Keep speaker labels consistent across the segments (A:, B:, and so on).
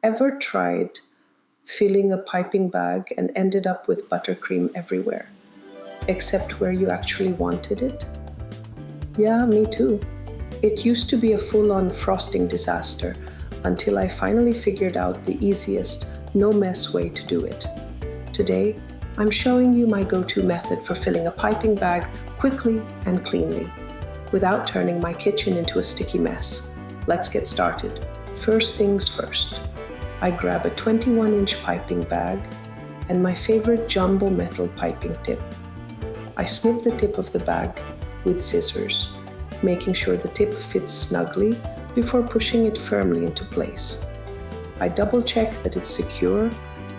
A: Ever tried filling a piping bag and ended up with buttercream everywhere, except where you actually wanted it? Yeah, me too. It used to be a full-on frosting disaster until I finally figured out the easiest, no-mess way to do it. Today, I'm showing you my go-to method for filling a piping bag quickly and cleanly, without turning my kitchen into a sticky mess. Let's get started. First things first, I grab a 21-inch piping bag and my favorite jumbo metal piping tip. I snip the tip of the bag with scissors, making sure the tip fits snugly before pushing it firmly into place. I double check that it's secure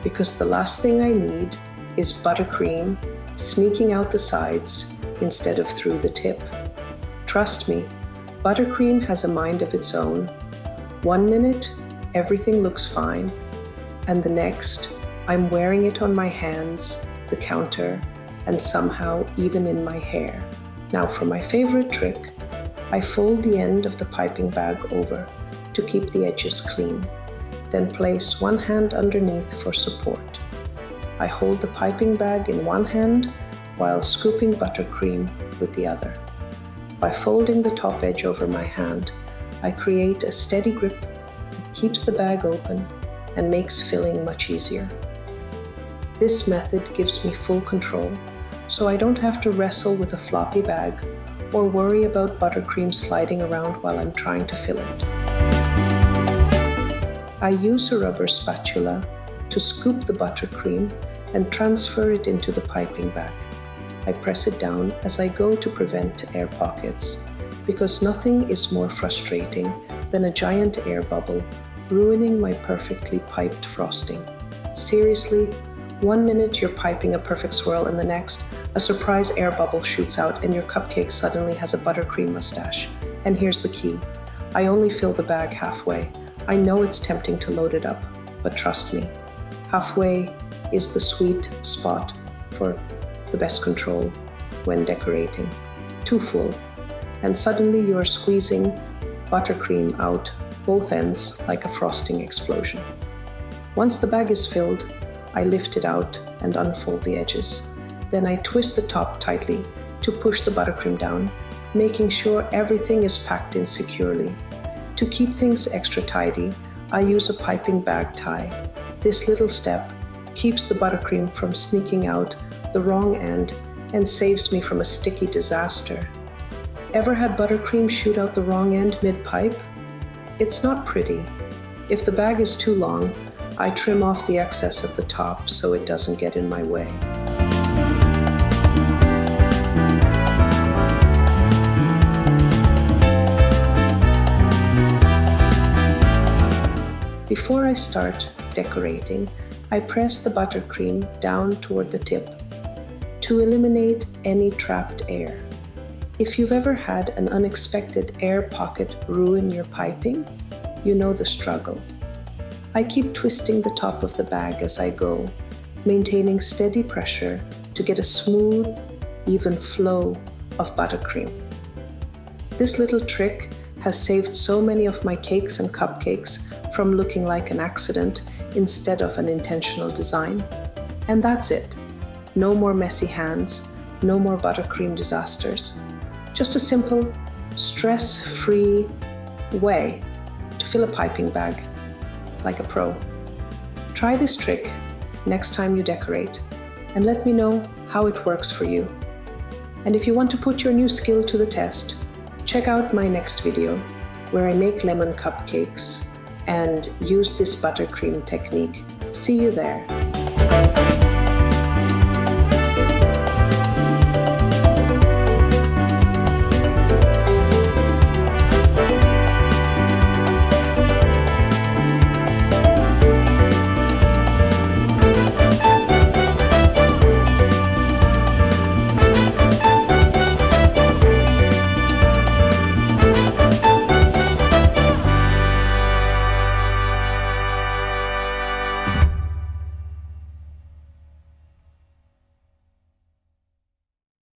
A: because the last thing I need is buttercream sneaking out the sides instead of through the tip. Trust me, buttercream has a mind of its own. 1 minute, everything looks fine, and the next, I'm wearing it on my hands, the counter, and somehow even in my hair. Now for my favorite trick, I fold the end of the piping bag over to keep the edges clean, then place one hand underneath for support. I hold the piping bag in one hand while scooping buttercream with the other. By folding the top edge over my hand, I create a steady grip that keeps the bag open and makes filling much easier. This method gives me full control, so I don't have to wrestle with a floppy bag or worry about buttercream sliding around while I'm trying to fill it. I use a rubber spatula to scoop the buttercream and transfer it into the piping bag. I press it down as I go to prevent air pockets, because nothing is more frustrating than a giant air bubble ruining my perfectly piped frosting. Seriously, 1 minute you're piping a perfect swirl and the next, a surprise air bubble shoots out and your cupcake suddenly has a buttercream mustache. And here's the key. I only fill the bag halfway. I know it's tempting to load it up, but trust me, halfway is the sweet spot for the best control when decorating. Too full, and suddenly you are squeezing buttercream out both ends like a frosting explosion. Once the bag is filled, I lift it out and unfold the edges. Then I twist the top tightly to push the buttercream down, making sure everything is packed in securely. To keep things extra tidy, I use a piping bag tie. This little step keeps the buttercream from sneaking out the wrong end and saves me from a sticky disaster. Ever had buttercream shoot out the wrong end mid-pipe? It's not pretty. If the bag is too long, I trim off the excess at the top so it doesn't get in my way. Before I start decorating, I press the buttercream down toward the tip to eliminate any trapped air. If you've ever had an unexpected air pocket ruin your piping, you know the struggle. I keep twisting the top of the bag as I go, maintaining steady pressure to get a smooth, even flow of buttercream. This little trick has saved so many of my cakes and cupcakes from looking like an accident instead of an intentional design. And that's it. No more messy hands, no more buttercream disasters. Just a simple, stress-free way to fill a piping bag like a pro. Try this trick next time you decorate and let me know how it works for you. And if you want to put your new skill to the test, check out my next video where I make lemon cupcakes and use this buttercream technique. See you there.